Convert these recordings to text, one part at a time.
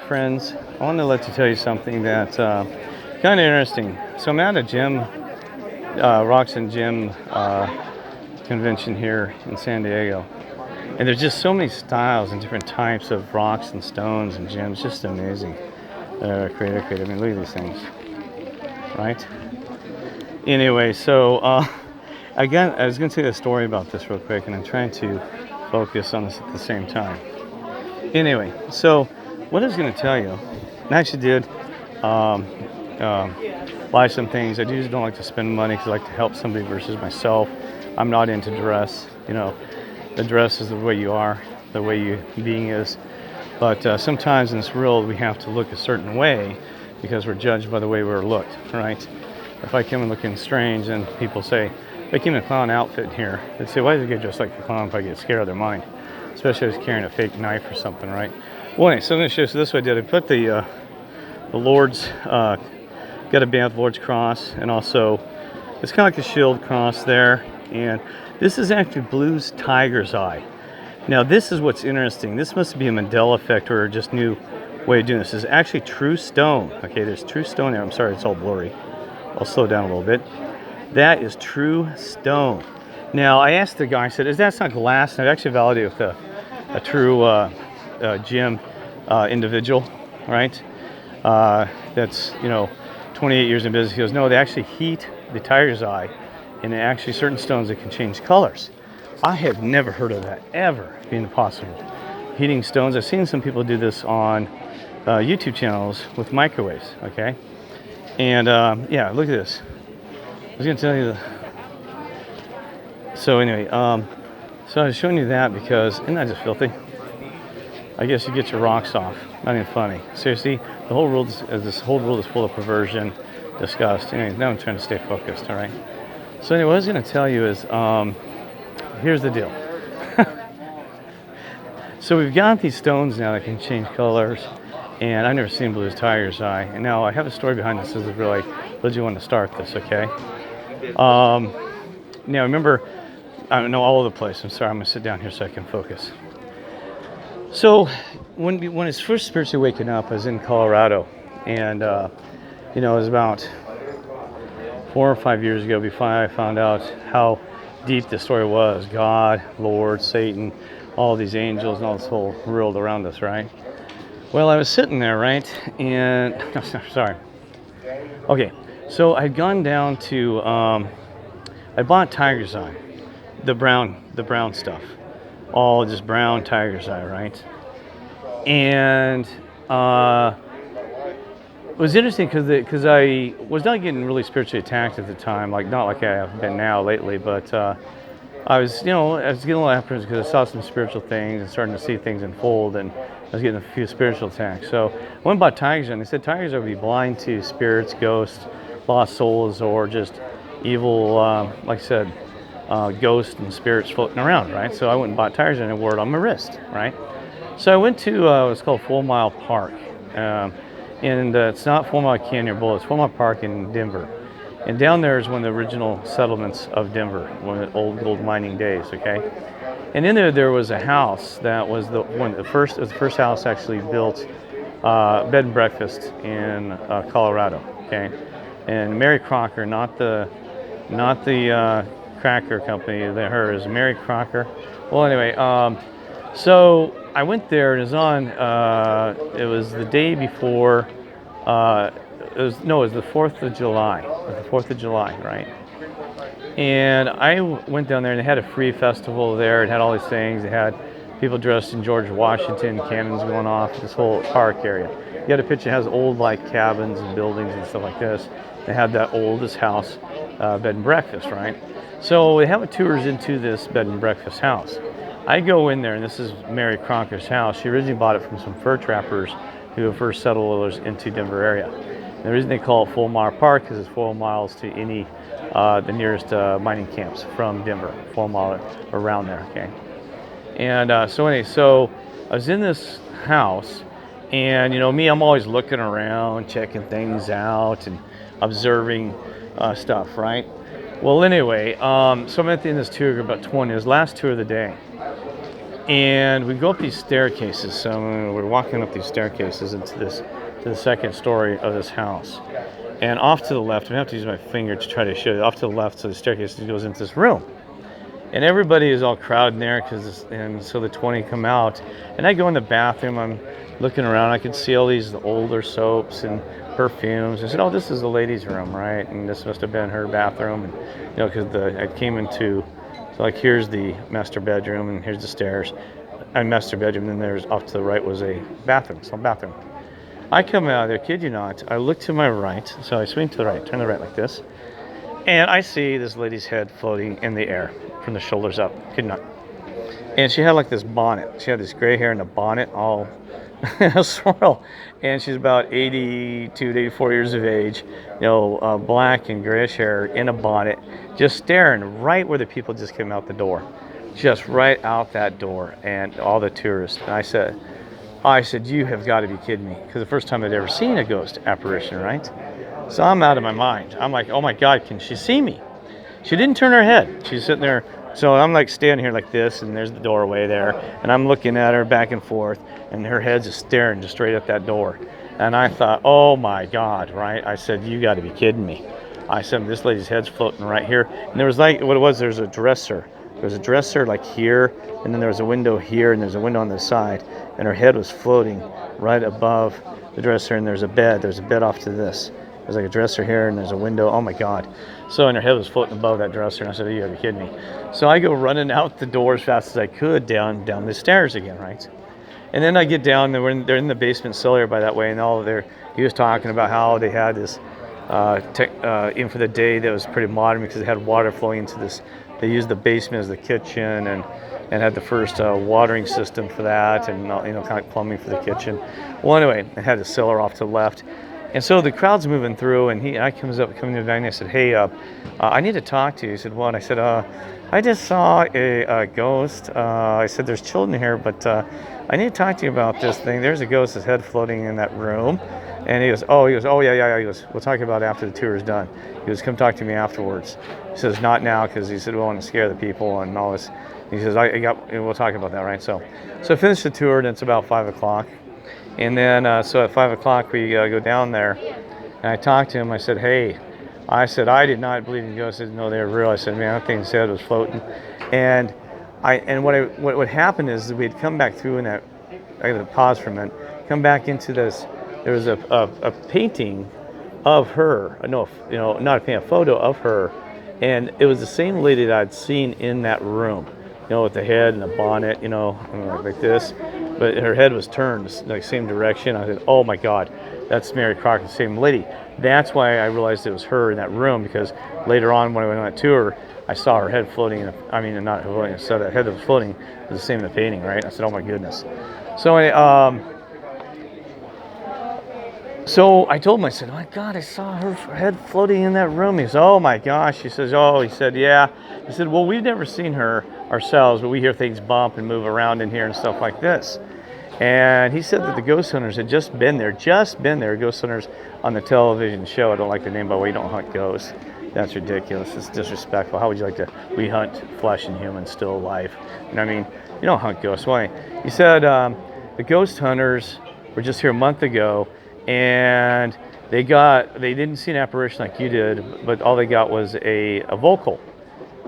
Friends, I want to tell you something that's kind of interesting. So I'm at a gym, Rocks and Gym convention here in San Diego, and there's just so many styles and different types of rocks and stones and gems. Just amazing. Creative. I mean, look at these things, right? Anyway, so again, I was going to tell you a story about this real quick, and I'm trying to focus on this at the same time. Anyway, so what I was going to tell you, I actually did um, um, buy some things. I usually don't like to spend money because I like to help somebody versus myself. I'm not into dress. You know, the dress is the way you are, the way you being is. But sometimes in this world, we have to look a certain way because we're judged by the way we're looked, right? If I come in looking strange, and people say, if I came in a clown outfit here, they'd say, why does it get dressed like a clown? If I get scared of their mind, especially if I was carrying a fake knife or something, right? Well, anyway, so I'm going to show you. So this way I did. I put the Lord's, got a band with Lord's Cross, and also it's kind of like a shield cross there. And this is actually Blues Tiger's Eye. Now this is what's interesting. This must be a Mandela effect or just new way of doing this. This is actually true stone. Okay, there's true stone there. I'm sorry, it's all blurry. I'll slow down a little bit. That is true stone. Now I asked the guy, I said, is that not glass? And I've actually validated with a true gym individual, right? That's 28 years in business. He goes, no, they actually heat the tiger's eye, and actually certain stones that can change colors. I have never heard of that ever being possible. Heating stones. I've seen some people do this on YouTube channels with microwaves. Okay, and yeah, look at this. I was gonna tell you. So anyway, so I was showing you that because isn't that just filthy? I guess you get your rocks off. Not even funny. Seriously, the whole world this whole world is full of perversion, disgust. Anyway, now I'm trying to stay focused. All right. So anyway, what I was going to tell you is, here's the deal. So we've got these stones now that can change colors, and I've never seen Blues Tiger's Eye. And now I have a story behind this. This is really, what you want to start this, okay? Now remember, I know all over the place. I'm sorry, I'm going to sit down here so I can focus. So when I was first spiritually waking up, I was in Colorado, and it was about 4 or 5 years ago before I found out how deep the story was. God, Lord, Satan, all these angels, and all this whole world around us, right? Well, I was sitting there, right, and sorry. Okay, so I'd gone down to I bought Tiger's Eye, the brown stuff. All just brown Tiger's Eye, right? And it was interesting because I was not getting really spiritually attacked at the time, like not like I have been now lately, but I was getting a little apprehensive because I saw some spiritual things and starting to see things unfold, and I was getting a few spiritual attacks. So I went and bought Tigers, and they said Tigers would be blind to spirits, ghosts, lost souls, or just evil, like I said, ghosts and spirits floating around, right? So I went and bought Tigers and I wore it on my wrist, right? So I went to what's called 4 Mile Park, and it's not 4 Mile Canyon Bowl, it's 4 Mile Park in Denver. And down there is one of the original settlements of Denver, one of the old gold mining days, okay? And in there was a house that was the first house actually built, bed and breakfast in Colorado, okay? And Mary Crocker, not the cracker company, hers, Mary Crocker. Well, anyway, so I went there, and it was the day before, it was the 4th of July, right? And I went down there, and they had a free festival there. It had all these things. They had people dressed in George Washington, cannons going off, this whole park area. You got a picture, it has old like cabins and buildings and stuff like this. They had that oldest house, bed and breakfast, right? So they have tours into this bed and breakfast house. I go in there, and this is Mary Crocker's house. She originally bought it from some fur trappers who were first settlers into Denver area. And the reason they call it 4 Mile Park is it's 4 miles to any the nearest mining camps from Denver, 4 mile around there. Okay. And so I was in this house, and me, I'm always looking around, checking things out, and observing stuff, right? Well, anyway, so I'm at the end of this tour, about 20. It was the last tour of the day. And we go up these staircases. So we're walking up these staircases into to the second story of this house. And off to the left, I have to use my finger to try to show you. Off to the left, so the staircase goes into this room. And everybody is all crowded in there, and so the 20 come out. And I go in the bathroom, I'm looking around, I can see all these older soaps and perfumes. I said, oh, this is the ladies' room, right? And this must have been her bathroom. And, you know, because I came into, so like here's the master bedroom, and here's the stairs. And master bedroom, and then there's off to the right was a bathroom, small bathroom. I come out of there, kid you not, I look to my right, so I swing to the right, turn to the right like this, and I see this lady's head floating in the air from the shoulders up, kid not. And she had like this bonnet. She had this gray hair in a bonnet, all a swirl. And she's about 82 to 84 years of age, you know, black and grayish hair in a bonnet, just staring right where the people just came out the door. Just right out that door, and all the tourists. And I said, you have got to be kidding me. Because the first time I'd ever seen a ghost apparition, right? So I'm out of my mind. I'm like, oh my God, can she see me? She didn't turn her head. She's sitting there. So I'm like standing here like this, and there's the doorway there. And I'm looking at her back and forth, and her head's just staring just straight at that door. And I thought, oh my God, right? I said, you got to be kidding me. I said, this lady's head's floating right here. And there was like, what it was, there's a dresser. There was a dresser like here, and then there was a window here, and there's a window on the side. And her head was floating right above the dresser, and there's a bed. There's a bed off to this. There's like a dresser here, and there's a window. Oh my God. So, and her head was floating above that dresser, and I said, oh, you gotta be kidding me. So I go running out the door as fast as I could down the stairs again, right? And then I get down, they're in the basement cellar by that way, and he was talking about how they had this in for the day that was pretty modern because they had water flowing into this. They used the basement as the kitchen and had the first watering system for that, and you know, kind of plumbing for the kitchen. Well, anyway, it had the cellar off to the left. And so the crowd's moving through, and I coming to the back, and I said, hey, I need to talk to you. He said, what? I said, I just saw a ghost. I said, there's children here, but I need to talk to you about this thing. There's a ghost's head floating in that room. And he goes, oh, yeah. He goes, we'll talk about it after the tour is done. He goes, come talk to me afterwards. He says, not now, because he said, we want to scare the people and all this. He says, we'll talk about that, right? So I finished the tour, and it's about 5 o'clock. And then, so at 5 o'clock, we go down there, and I talked to him. I said, hey, I did not believe in ghosts. I didn't know they were real. I said, man, that thing said it was floating. And what happened is that we had come back through in that, I got to pause for a minute, come back into this, there was a painting of her, not a painting, a photo of her, and it was the same lady that I'd seen in that room, with the head and the bonnet, like this, but her head was turned like same direction. I said, oh my God, that's Mary Crocker, the same lady. That's why I realized it was her in that room, because later on when I went on that tour, I saw her head floating, not floating, so that head that was floating was the same in the painting, right? I said, oh my goodness. So anyway, so I told him, I said, oh my God, I saw her head floating in that room. He said, oh my gosh. He says, he said, yeah. He said, well, we've never seen her ourselves, but we hear things bump and move around in here and stuff like this. And he said that the ghost hunters had just been there, ghost hunters on the television show. I don't like the name, by the way, you don't hunt ghosts. That's ridiculous. It's disrespectful. How would you like to, we hunt flesh and humans still alive. You don't hunt ghosts. Why? He said the ghost hunters were just here a month ago, and they didn't see an apparition like you did, but all they got was a vocal.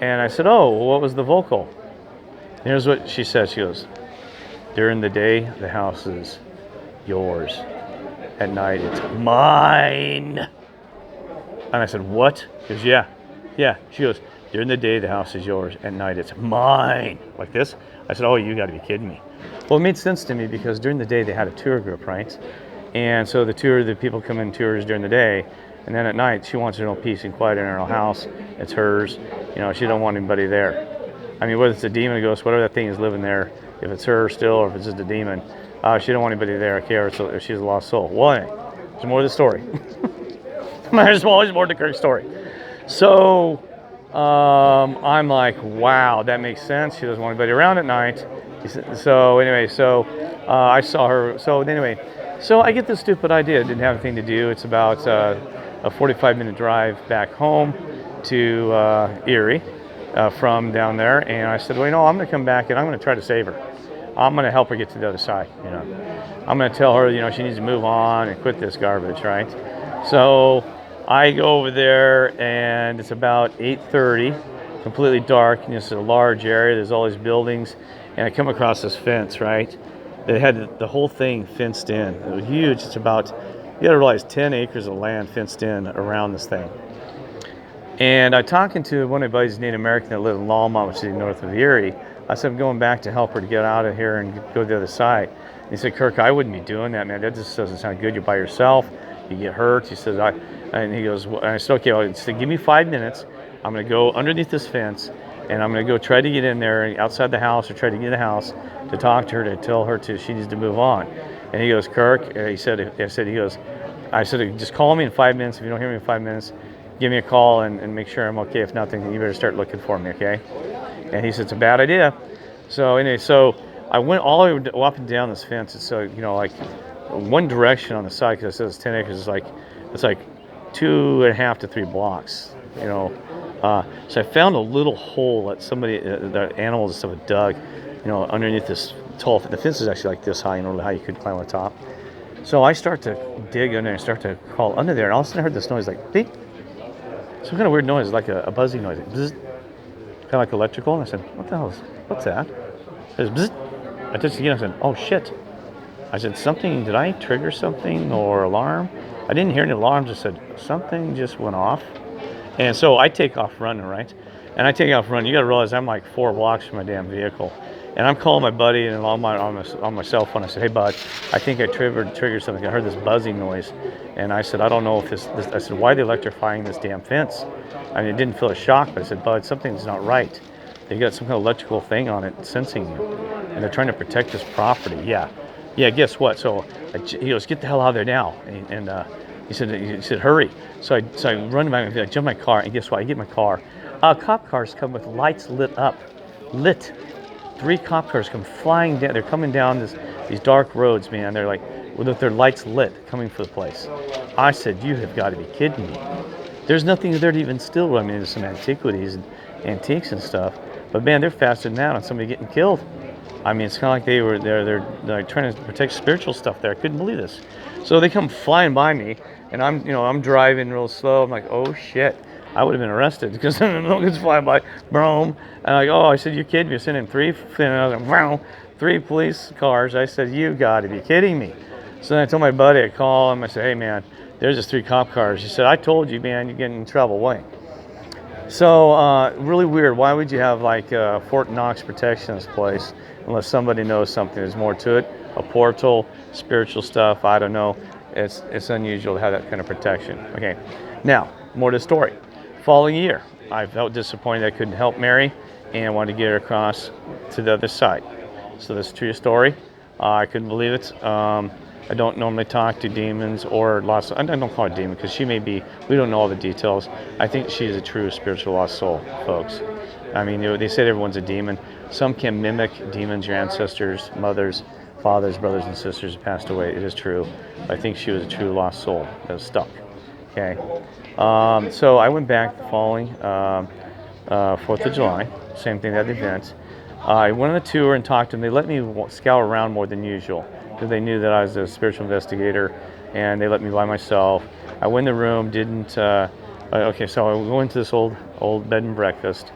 And I said, oh, what was the vocal? Here's what she said. She goes, during the day, the house is yours. At night, it's mine. And I said, what? She goes, yeah. She goes, during the day, the house is yours. At night, it's mine. Like this. I said, oh, you got to be kidding me. Well, it made sense to me because during the day, they had a tour group, right? And so the people come in tours during the day, and then at night she wants her own peace and quiet in her own house. It's hers. She don't want anybody there. Whether it's a demon, a ghost, whatever that thing is living there, if it's her still or if it's just a demon, she don't want anybody there. Okay, so if she's a lost soul. Well, anyway, there's more to the story. There's always more to the Kirk story. So I'm like, wow, that makes sense. She doesn't want anybody around at night. So anyway, I saw her. So I get this stupid idea. It didn't have anything to do. It's about a 45-minute drive back home to Erie from down there. And I said, well, I'm going to come back and I'm going to try to save her. I'm going to help her get to the other side. I'm going to tell her, she needs to move on and quit this garbage, right? So I go over there, and it's about 8:30, completely dark, and it's a large area. There's all these buildings, and I come across this fence, right? They had the whole thing fenced in. It was huge. It's about, you got to realize, 10 acres of land fenced in around this thing. And I'm talking to one of my buddies, Native American, that lived in Longmont, which is north of Erie. I said, I'm going back to help her to get out of here and go to the other side. And he said, Kirk, I wouldn't be doing that, man. That just doesn't sound good. You're by yourself. You get hurt. He says, and he goes, and I said, okay, well, he said, give me 5 minutes. I'm going to go underneath this fence, and I'm going to go try to get in there outside the house, or try to get in the house to talk to her, to tell her she needs to move on. And he goes, Kirk, I said, just call me in 5 minutes. If you don't hear me in 5 minutes, give me a call and make sure I'm okay. If not, then you better start looking for me, okay? And he said, it's a bad idea. So anyway, I went all the way up and down this fence. It's like one direction on the side, because it says 10 acres. It's like 2.5 to 3 blocks. So I found a little hole that the animals and stuff had dug, underneath this tall. The fence is actually like this high. I don't know how you could climb on top. So I start to dig under and start to crawl under there, and all of a sudden I heard this noise, like beep. Some kind of weird noise, like a buzzing noise, like bzz, kind of like electrical. And I said, what's that? It was bzz. I touched it again. I said, oh shit. I said, did I trigger something or alarm? I didn't hear any alarms. I said, something just went off. And so I take off running, right? And I take off running. You got to realize I'm like 4 blocks from my damn vehicle. And I'm calling my buddy and on my cell phone. I said, hey, bud, I think I triggered something. I heard this buzzing noise. And I said, I don't know if this I said, why are they electrifying this damn fence? I mean, it didn't feel a shock, but I said, bud, something's not right. They got some kind of electrical thing on it sensing you. And they're trying to protect this property. Yeah, guess what? So he goes, get the hell out of there now. And he said, hurry. So I run back, I jump in my car, and guess what? I get in my car. Cop cars come with lights lit. 3 cop cars come flying down. They're coming down these dark roads, man. They're like, with their lights lit, coming for the place. I said, you have got to be kidding me. There's nothing there to even steal. I mean, there's some antiquities and antiques and stuff, but man, they're faster than that on somebody getting killed. I mean, it's kind of like they're like trying to protect spiritual stuff there. I couldn't believe this. So they come flying by me, and I'm driving real slow. I'm like, oh shit. I would have been arrested because Logan's flying by, boom. And I'm like, oh, I said, you kidding me? You're sending 3, and I was like, wow, 3 police cars. I said, you got to be kidding me. So then I told my buddy, I call him, I said, hey man, there's just 3 cop cars. He said, I told you, man, you're getting in trouble. Why? So really weird. Why would you have like Fort Knox protection in this place unless somebody knows something? There's more to it. A portal, spiritual stuff. I don't know. It's unusual to have that kind of protection. Okay, now more to the story. Following year, I felt disappointed I couldn't help Mary, and wanted to get her across to the other side. So this is a true story. I couldn't believe it. I don't normally talk to demons or lost. I don't call her demon because she may be. We don't know all the details. I think she's a true spiritual lost soul, folks. I mean, they say everyone's a demon. Some can mimic demons, your ancestors, mothers, fathers, brothers, and sisters who passed away. It is true. I think she was a true lost soul that was stuck. Okay. So I went back the following 4th of July. Same thing, that event. I went on a tour and talked to them. They let me scour around more than usual because they knew that I was a spiritual investigator, and they let me by myself. I went in the room, didn't. Okay, so I went to this old bed and breakfast,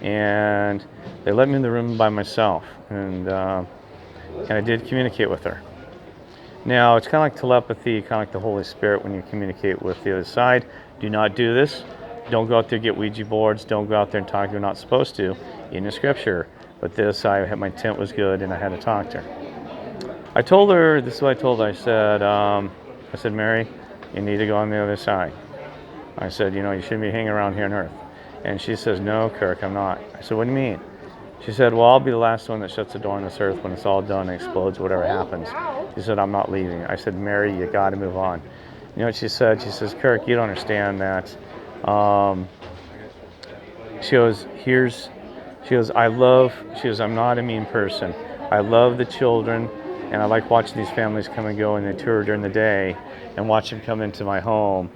and they let me in the room by myself, and I did communicate with her. Now, it's kind of like telepathy, kind of like the Holy Spirit when you communicate with the other side. Do not do this. Don't go out there and get Ouija boards. Don't go out there and talk. You're not supposed to in the scripture. But this, my intent was good, and I had to talk to her. I told her, this is what I told her. I said, Mary, you need to go on the other side. I said, you shouldn't be hanging around here on earth. And she says, no, Kirk, I'm not. I said, what do you mean? She said, well, I'll be the last one that shuts the door on this earth when it's all done and explodes, whatever happens. She said, I'm not leaving. I said, Mary, you got to move on. You know what she said? She says, Kirk, you don't understand that. She goes, I'm not a mean person. I love the children, and I like watching these families come and go and they tour during the day and watch them come into my home.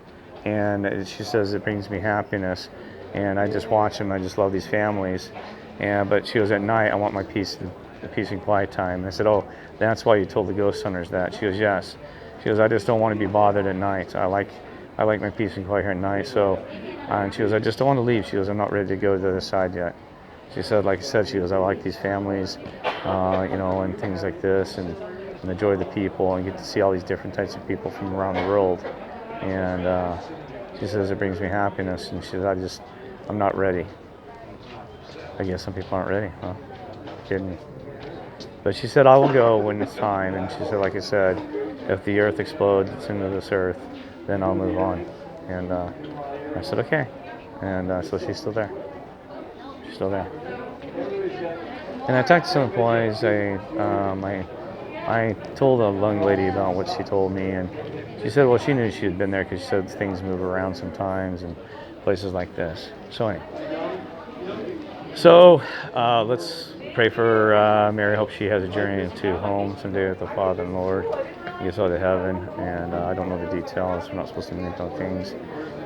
And she says, it brings me happiness. And I just watch them. I just love these families. But she goes, at night, I want my peace the peace and quiet time. And I said, oh, that's why you told the ghost hunters that. She goes, yes. She goes, I just don't want to be bothered at night. I like my peace and quiet here at night. So, and she goes, I just don't want to leave. She goes, I'm not ready to go to the other side yet. She said, like I said, she goes, I like these families, and things like this, and the joy of the people, and get to see all these different types of people from around the world. And she says, it brings me happiness. And she says, I'm not ready. I guess some people aren't ready, huh? Kidding. But she said, I will go when it's time. And she said, like I said, if the earth explodes into this earth, then I'll move on. And I said, okay. And so she's still there. She's still there. And I talked to some employees. I told a young lady about what she told me, and she said, well, she knew she had been there because she said things move around sometimes and places like this. So anyway. So let's pray for Mary. Hope she has a journey to home someday with the Father and Lord. Gets out to heaven, and I don't know the details. We're not supposed to make no things.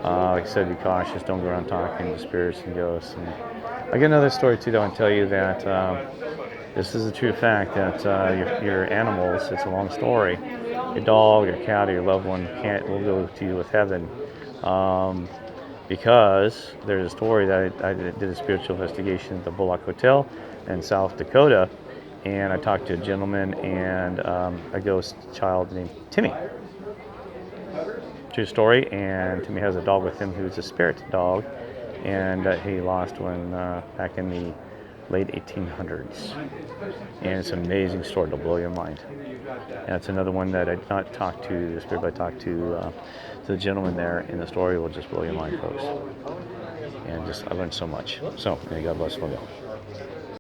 Like I said, be cautious. Don't go around talking to spirits and ghosts. And I got another story too. That I want to tell you that this is a true fact that your animals. It's a long story. Your dog, your cat, or your loved one will go to you with heaven. Because there's a story that I did a spiritual investigation at the Bullock Hotel in South Dakota, and I talked to a gentleman and a ghost child named Timmy. True story, and Timmy has a dog with him who's a spirit dog, and he lost one back in the late 1800s. And it's an amazing story, it'll blow your mind. And it's another one that I did not talk to the spirit, but I talked to the gentleman there, and the story will just blow your mind, folks. And I learned so much. So, may God bless you all.